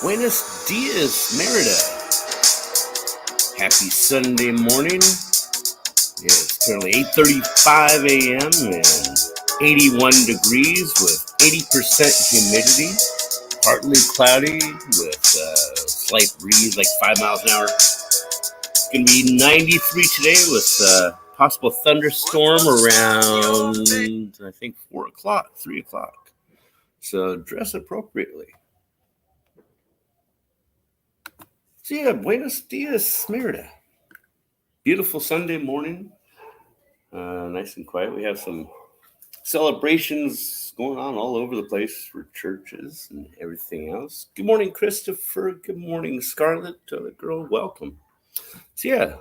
Buenos Dias Merida. Happy Sunday morning. It's currently 8:35 a.m. and 81 degrees with 80% humidity. Partly cloudy with a slight breeze, like 5 miles an hour. It's going to be 93 today with a possible thunderstorm around, I think, 4 o'clock, 3 o'clock. So dress appropriately. So yeah, Buenos Dias Merida. Beautiful Sunday morning. Nice and quiet. We have some celebrations going on all over the place for churches and everything else. Good morning, Christopher. Good morning, Scarlett. Girl, welcome. So yeah,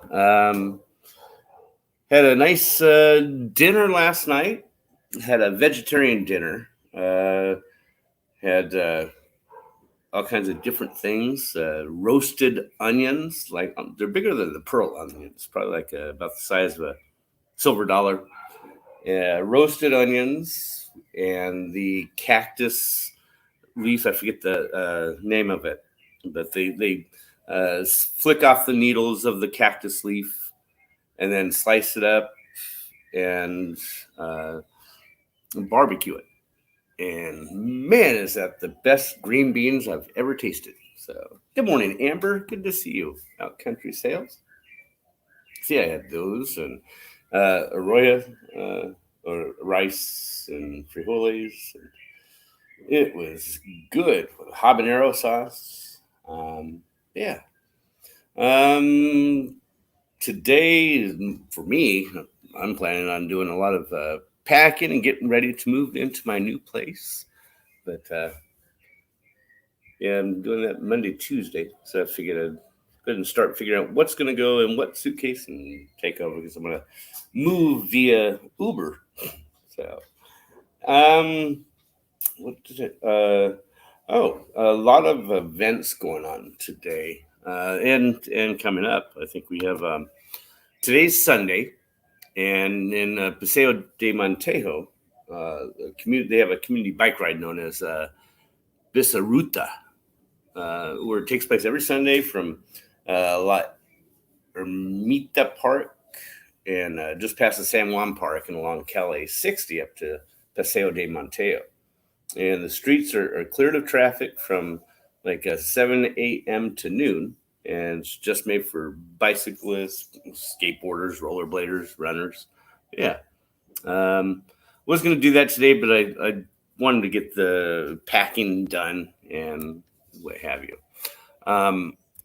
had a nice dinner last night. Had a vegetarian dinner. Had all kinds of different things. Roasted onions, like they're bigger than the pearl onions, probably like about the size of a silver dollar. Roasted onions and the cactus leaf. I forget the name of it, but they flick off the needles of the cactus leaf and then slice it up and barbecue it. And man, is that the best green beans I've ever tasted. So, good morning, Amber. Good to see you out country sales. See, I had those and arroyo or rice and frijoles. And it was good with habanero sauce. Yeah. Um, Today, for me, I'm planning on doing a lot of packing and getting ready to move into my new place. But yeah, I'm doing that Monday, Tuesday. So I figured I'd go ahead and start figuring out what's going to go in what suitcase and take over because I'm going to move via Uber. So, um, what did it? A lot of events going on today and coming up. I think we have today's Sunday, and in Paseo de Montejo, they have a community bike ride known as Bisaruta, where it takes place every Sunday from La Ermita Park and just past the San Juan Park and along Calle 60 up to Paseo de Montejo. And the streets are cleared of traffic from like 7 a.m. to noon. And it's just made for bicyclists, skateboarders, rollerbladers, runners. Yeah. Was going to do that today, but I wanted to get the packing done and what have you.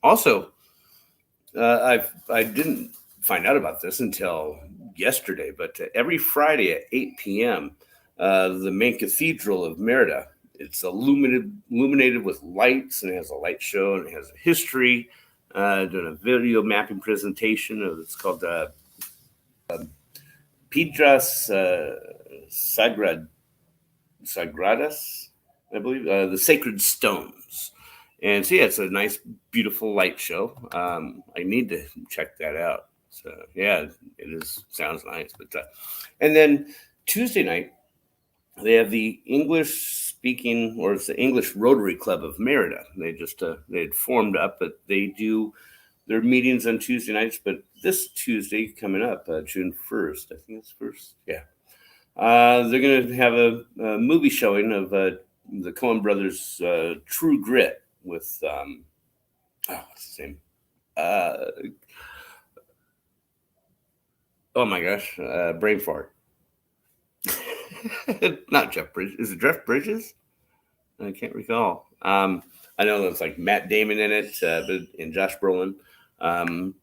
Also, I didn't find out about this until yesterday, but every Friday at 8 p.m., the main cathedral of Merida, it's illuminated with lights, and it has a light show, and it has a history, doing a video mapping presentation. It's called Piedras Sagradas, I believe, the Sacred Stones. And so, yeah, it's a nice, beautiful light show. I need to check that out. So, yeah, it is. Sounds nice. But and then Tuesday night, they have the English speaking, or it's the English Rotary Club of Merida. They just they had formed up, but they do their meetings on Tuesday nights. But this Tuesday coming up, June 1st, I think it's first. Yeah, they're going to have a movie showing of the Coen Brothers' True Grit with what's his name? Uh, oh my gosh, brain fart. Not Jeff Bridges. Is it Jeff Bridges? I can't recall. I know there's like Matt Damon in it, and Josh Brolin.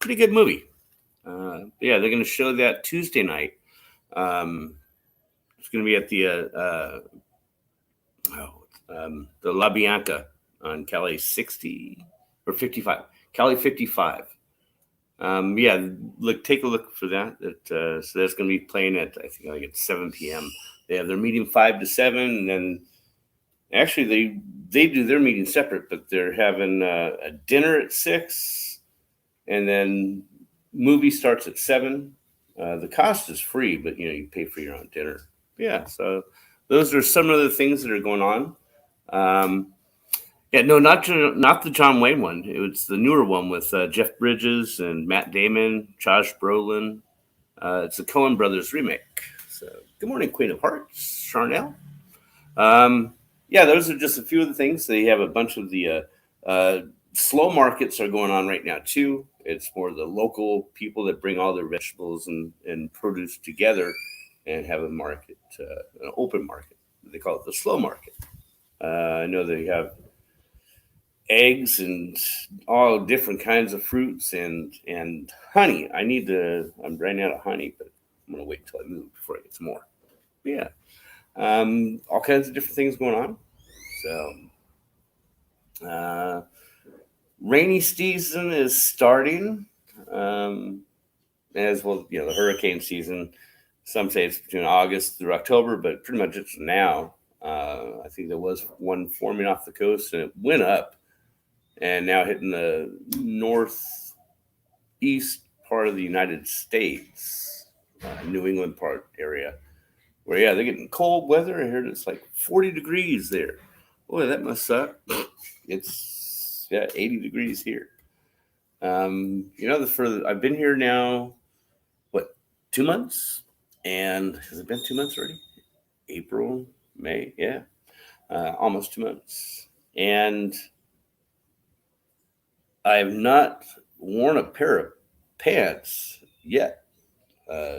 Pretty good movie. Yeah, they're going to show that Tuesday night. It's going to be at the La Bianca on Cali 60 or 55. Cali 55. Yeah, take a look for that. So that's going to be playing at, I think, like at 7 p.m. They have their meeting 5 to 7, and then actually they do their meeting separate, but they're having a dinner at 6, and then movie starts at 7. The cost is free, but you pay for your own dinner. Yeah, so those are some of the things that are going on. Yeah, no, not the John Wayne one. It was the newer one with Jeff Bridges and Matt Damon, Josh Brolin. It's a Coen Brothers remake. So, good morning, Queen of Hearts, Charnel. Um, yeah, those are just a few of the things. They have a bunch of the slow markets are going on right now too. It's more the local people that bring all their vegetables and produce together and have a market, an open market. They call it the slow market. I know they have eggs and all different kinds of fruits and honey. I need to. I'm running out of honey, but I'm gonna wait until I move before I get some more. Yeah, all kinds of different things going on. So, rainy season is starting, as well. You know, the hurricane season. Some say it's between August through October, but pretty much it's now. I think there was one forming off the coast, and it went up, and now hitting the northeast part of the United States, New England part area, where yeah, they're getting cold weather. I heard it's like 40 degrees there. Boy, that must suck. It's 80 degrees here. The further I've been here now, what, 2 months? And has it been 2 months already? April, May, yeah, almost 2 months. And I have not worn a pair of pants yet.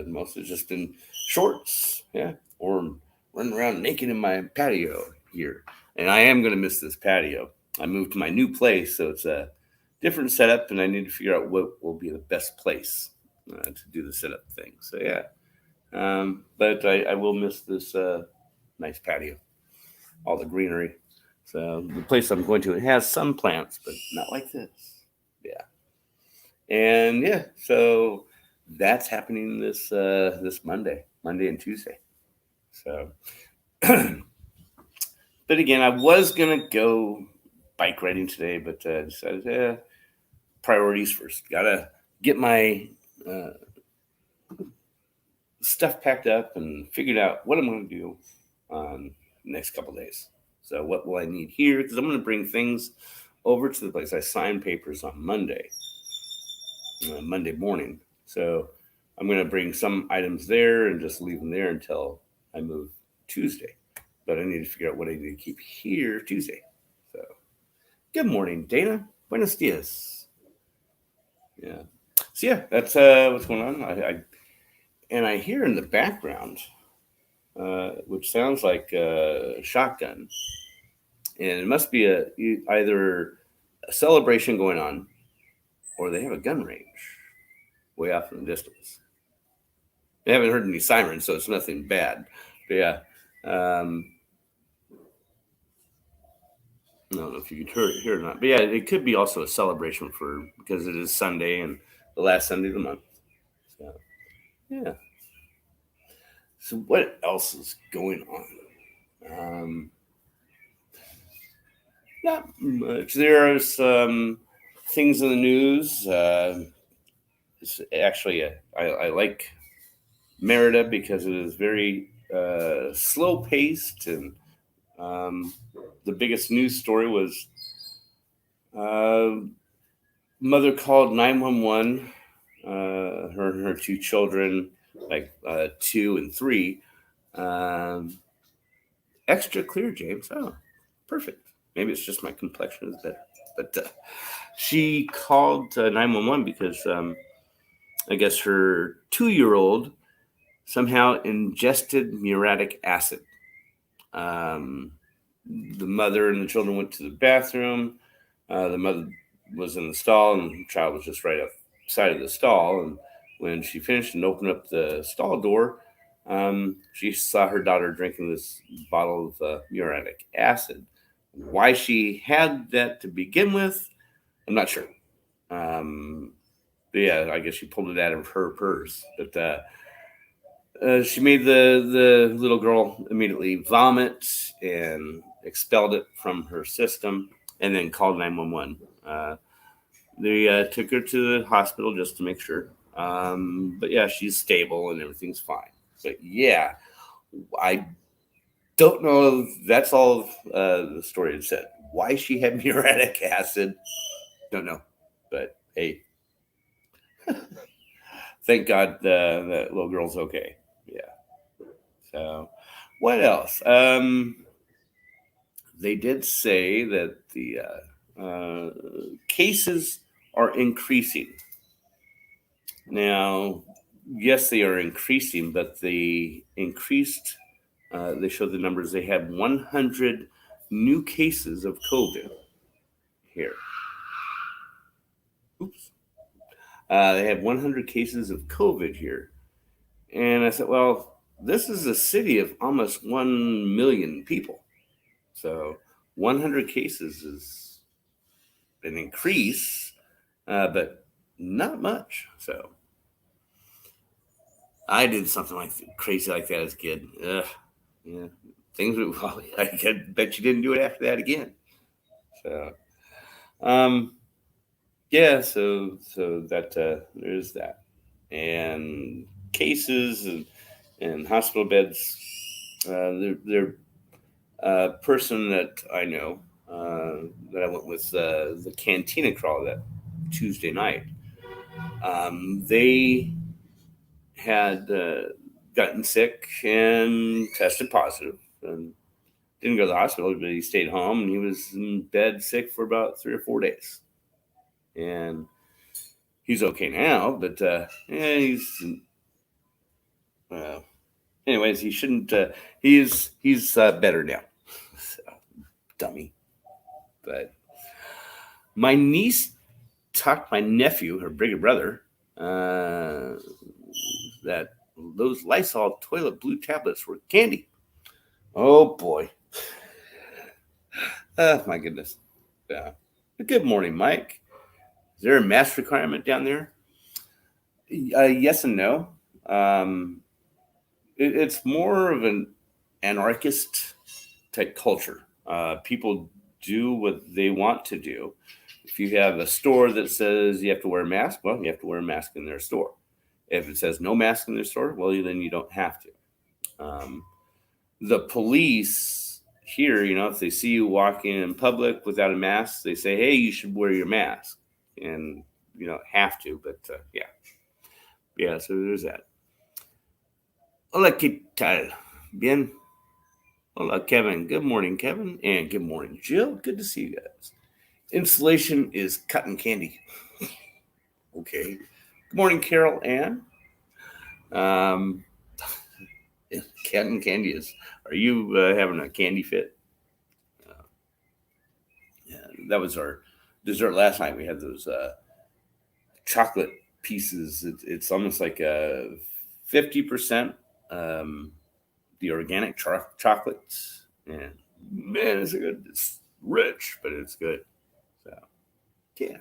Mostly just been shorts, yeah, or running around naked in my patio here. And I am going to miss this patio. I moved to my new place, so it's a different setup, and I need to figure out what will be the best place to do the setup thing. So yeah, but I will miss this nice patio, all the greenery. So the place I'm going to, it has some plants, but not like this. Yeah, and yeah, so that's happening this Monday and Tuesday. So, but again, I was gonna go bike riding today, but decided priorities first. Gotta get my uh, stuff packed up and figured out what I'm gonna do the next couple days. So, what will I need here? Because I'm gonna bring things over to the place. I signed papers on Monday morning. So I'm going to bring some items there and just leave them there until I move Tuesday. But I need to figure out what I need to keep here Tuesday. So good morning, Dana. Buenos dias. Yeah. So yeah, that's what's going on. I hear in the background, which sounds like a shotgun, and it must be either a celebration going on, or they have a gun range way off in the distance. I haven't heard any sirens, so it's nothing bad. But yeah, I don't know if you could hear it or not. But yeah, it could be also a celebration because it is Sunday and the last Sunday of the month. So yeah. So what else is going on? Not much. There are some things in the news. It's actually, I like Merida because it is very slow paced, and the biggest news story was mother called 911. Her and her two children, like 2 and 3, um, extra clear, James. Oh, perfect. Maybe it's just my complexion is better. But she called 911 because I guess her 2-year-old somehow ingested muriatic acid. Um, the mother and the children went to the bathroom. The mother was in the stall, and the child was just right outside of the stall. And when she finished and opened up the stall door, she saw her daughter drinking this bottle of muriatic acid. Why she had that to begin with, I'm not sure. But yeah, I guess she pulled it out of her purse. But she made the little girl immediately vomit and expelled it from her system, and then called 911. They took her to the hospital just to make sure. But yeah, she's stable and everything's fine. But yeah, I Don't know. That's all the story had said. Why she had muriatic acid, don't know. But hey, thank God that little girl's okay. Yeah. So, what else? They did say that the cases are increasing. Now, yes, they are increasing, but they increased. They showed the numbers. They had 100 new cases of COVID here. Oops. They had 100 cases of COVID here. And I said, well, this is a city of almost 1 million people. So 100 cases is an increase, but not much. So I did something like crazy like that as a kid. Yeah, things. Well, I bet you didn't do it after that again. So, um, yeah. So that there's that, and cases and hospital beds. They're person that I know that I went with the cantina crawl that Tuesday night. They had gotten sick and tested positive and didn't go to the hospital, but he stayed home and he was in bed sick for about 3 or 4 days. And he's okay now, but yeah, he's uh, anyways. He shouldn't. He's better now. So, dummy. But my niece talked my nephew, her bigger brother, that those Lysol toilet blue tablets were candy. Oh boy. Oh my goodness. Yeah. Good morning, Mike. Is there a mask requirement down there? Yes and no. Um, it's more of an anarchist type culture. People do what they want to do. If you have a store that says you have to wear a mask, well, you have to wear a mask in their store. If it says no mask in their store, well, then you don't have to. The police here, if they see you walking in public without a mask, they say, hey, you should wear your mask. And you don't have to, but yeah. Yeah, so there's that. Hola, ¿qué tal? Bien. Hola, Kevin. Good morning, Kevin. And good morning, Jill. Good to see you guys. Insulation is cotton candy. Okay. Good morning, Carol Ann. Um, cotton candy is. Are you having a candy fit? Yeah, that was our dessert last night. We had those chocolate pieces. It's almost like a 50% um, the organic chocolates. And man, it's good. It's rich, but it's good. So yeah.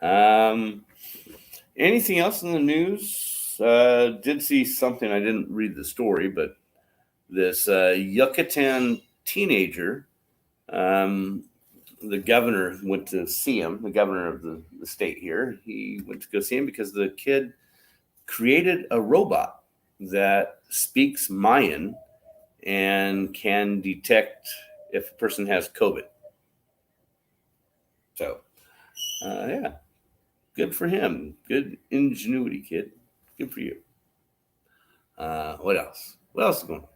Um, Anything else in the news? Did see something. I didn't read the story, but this Yucatan teenager, um, the governor went to see him. The governor of the state here, he went to go see him because the kid created a robot that speaks Mayan and can detect if a person has COVID. So, yeah, good for him. Good ingenuity, kid. Good for you. What else? What else is going on?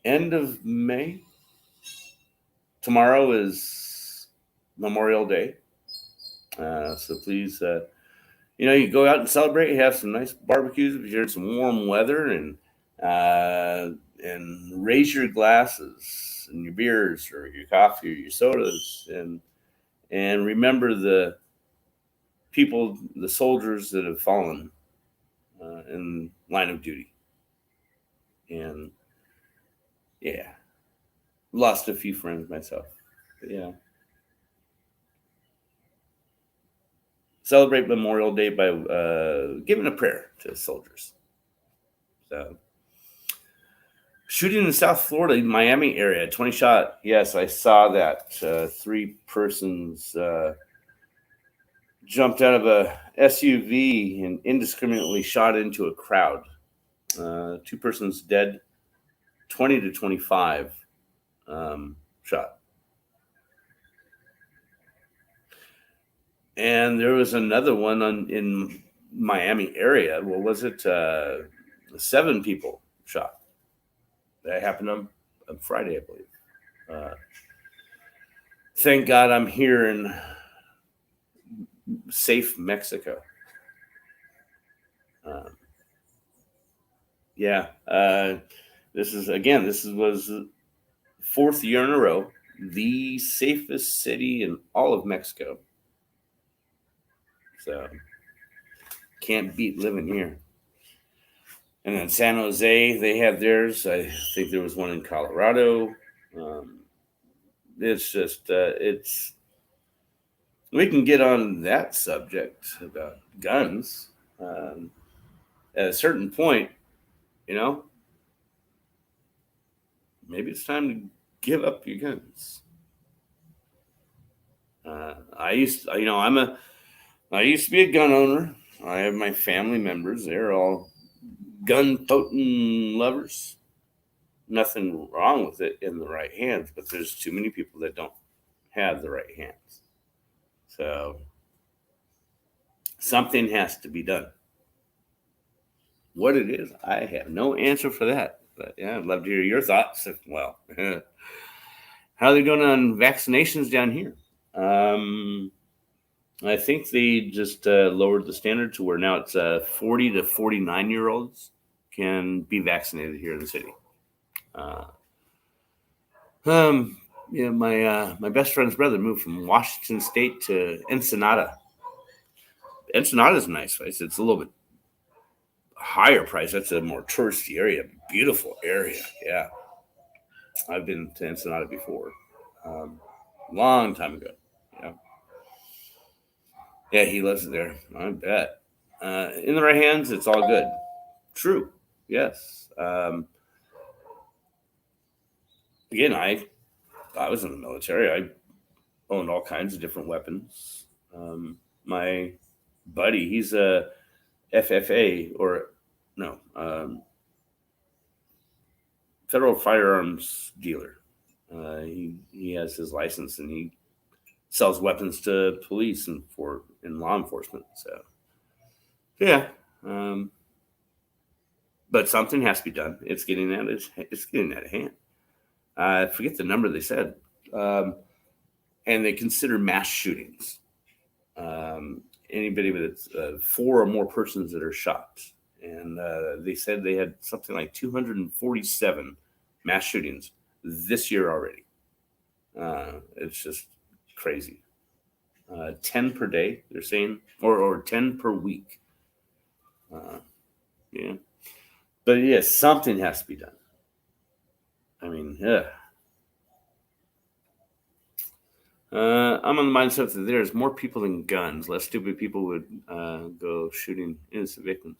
End of May. Tomorrow is Memorial Day. So please, you go out and celebrate. Have some nice barbecues if you're in some warm weather, and raise your glasses and your beers or your coffee or your sodas, and remember the people, the soldiers that have fallen in line of duty. And yeah, lost a few friends myself. But yeah. Celebrate Memorial Day by giving a prayer to soldiers. So, shooting in South Florida, Miami area, 20 shot. Yes, I saw that. 3 persons jumped out of a SUV and indiscriminately shot into a crowd. 2 persons dead, 20 to 25 shot. And there was another one in Miami area. What was it? 7 people shot. That happened on Friday, I believe. Thank God I'm here in safe Mexico. This was the 4th year in a row, the safest city in all of Mexico. So can't beat living here. And then San Jose, they had theirs. I think there was one in Colorado. It's just, we can get on that subject about guns. At a certain point, maybe it's time to give up your guns. I used to be a gun owner. I have my family members. They're all gun-toting lovers. Nothing wrong with it in the right hands, but there's too many people that don't have the right hands. So something has to be done. What it is, I have no answer for that. But yeah, I'd love to hear your thoughts. Well, how are they doing on vaccinations down here? I think they just lowered the standard to where now it's 40 to 49-year-olds can be vaccinated here in the city. My best friend's brother moved from Washington State to Ensenada. Ensenada's a nice place. It's a little bit higher price. That's a more touristy area, beautiful area. Yeah, I've been to Ensenada before, long time ago. Yeah, he lives there. I bet. In the right hands, it's all good. True. Yes. Again, I was in the military. I owned all kinds of different weapons. My buddy, he's a FFA federal firearms dealer. He has his license and he sells weapons to police and law enforcement. So, yeah. But something has to be done. It's getting out of hand. I forget the number they said. And they consider mass shootings. Anybody with 4 or more persons that are shot. And they said they had something like 247 mass shootings this year already. It's just crazy. 10 per day, they're saying, or 10 per week. Yeah. But yeah, something has to be done. I mean, yeah. I'm on the mindset that there's more people than guns. Less stupid people would go shooting innocent victims.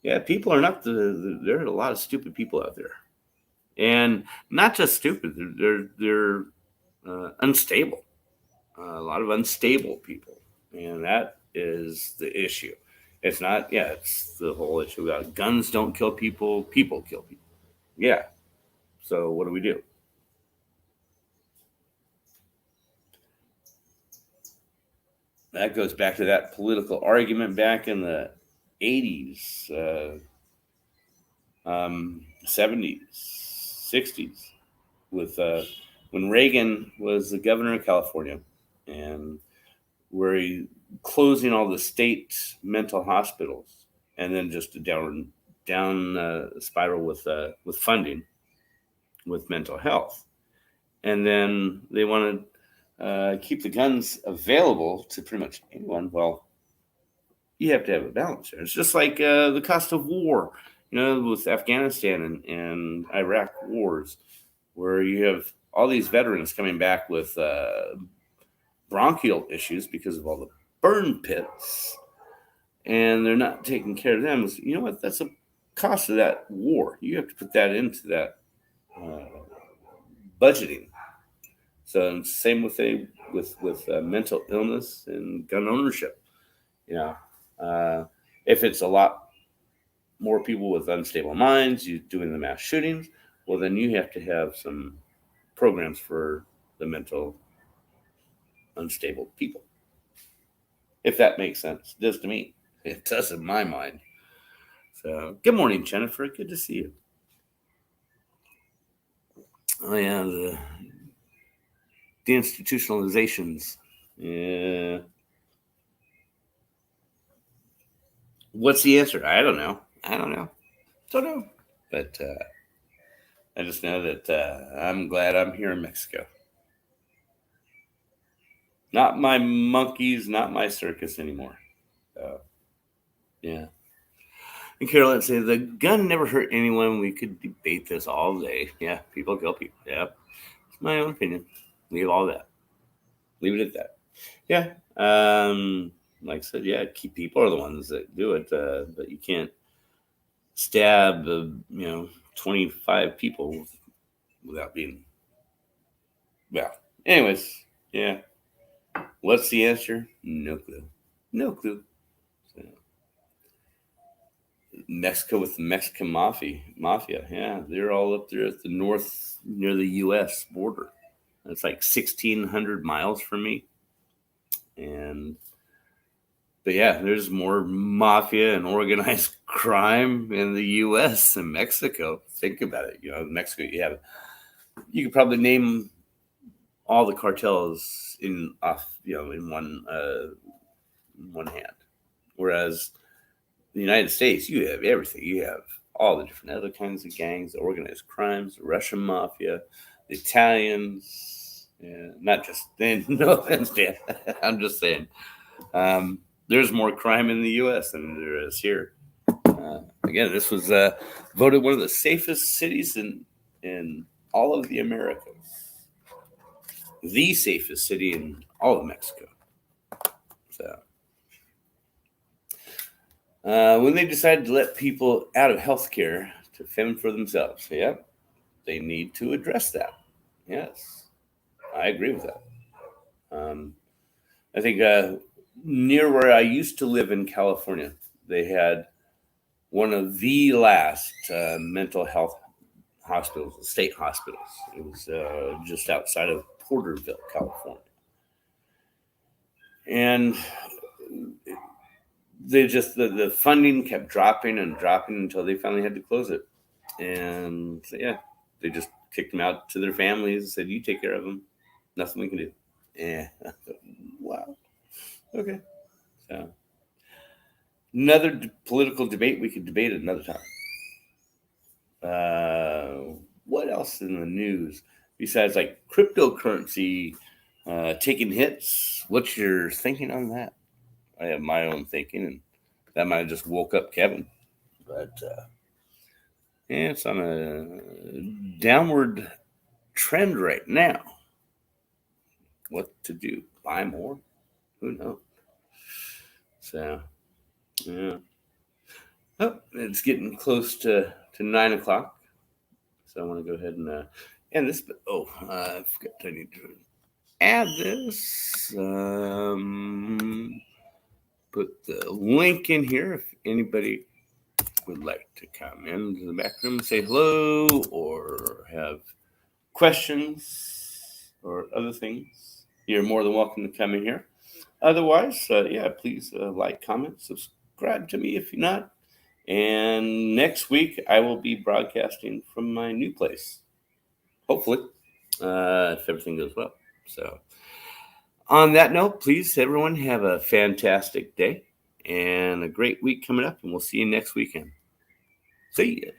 Yeah, people are not there are a lot of stupid people out there. And not just stupid, they're unstable. A lot of unstable people. And that is the issue. It's not, it's the whole issue about guns don't kill people, people kill people. Yeah. So what do we do? That goes back to that political argument back in the 80s, 70s, 60s, with when Reagan was the governor of California, and where he closing all the state mental hospitals, and then just a down spiral with funding, with mental health, and then they wanted keep the guns available to pretty much anyone. Well, you have to have a balance there. It's just like the cost of war, with Afghanistan and Iraq wars, where you have all these veterans coming back with bronchial issues because of all the burn pits, and they're not taking care of them. You know what? That's a cost of that war. You have to put that into that budgeting. So same with mental illness and gun ownership. If it's a lot more people with unstable minds, you doing the mass shootings, well, then you have to have some programs for the mental unstable people. If that makes sense. It does to me. It does in my mind. So, good morning, Jennifer. Good to see you. Oh, yeah, the deinstitutionalizations. Yeah. What's the answer? I don't know. Don't know. But I just know that I'm glad I'm here in Mexico. Not my monkeys, not my circus anymore. Yeah. And Carolyn says the gun never hurt anyone. We could debate this all day. Yeah, people kill people. Yeah, it's my own opinion. Leave all that. Leave it at that. Yeah. Like I said, yeah, key people are the ones that do it, but you can't stab 25 people without being. Well, anyways, yeah. What's the answer? No clue. No clue. So, Mexico with the Mexican mafia. Yeah, they're all up there at the north near the U.S. border. It's like 1,600 miles from me. But yeah, there's more mafia and organized crime in the U.S. than Mexico. Think about it. Mexico, you could probably name all the cartels in one hand. Whereas the United States, you have everything. You have all the different other kinds of gangs, the organized crimes, the Russian mafia, the Italians. Yeah, not just then. No offense, Dan. I'm just saying. There's more crime in the U.S. than there is here. Again, this was voted one of the safest cities in all of the Americas. The safest city in all of Mexico. So, when they decided to let people out of healthcare to fend for themselves, yeah, they need to address that. Yes, I agree with that. I think near where I used to live in California, they had one of the last mental health hospitals, state hospitals. It was just outside of Porterville, California. And the funding kept dropping and dropping until they finally had to close it. And yeah, they just kicked them out to their families and said, "You take care of them. Nothing we can do." Yeah. Wow. Okay. So another political debate we could debate at another time. What else in the news besides like cryptocurrency taking hits? What's your thinking on that? I have my own thinking, and that might have just woke up Kevin. But yeah, it's on a downward trend right now. What to do? Buy more? Who knows? So, yeah. Oh, it's getting close to 9 o'clock. So I want to go ahead and end this. But I forgot I need to add this. Put the link in here if anybody would like to come into the back room and say hello or have questions or other things. You're more than welcome to come in here. Otherwise, please like, comment, subscribe to me if you're not. And next week, I will be broadcasting from my new place. Hopefully, if everything goes well. So, on that note, please, everyone, have a fantastic day and a great week coming up. And we'll see you next weekend. See ya.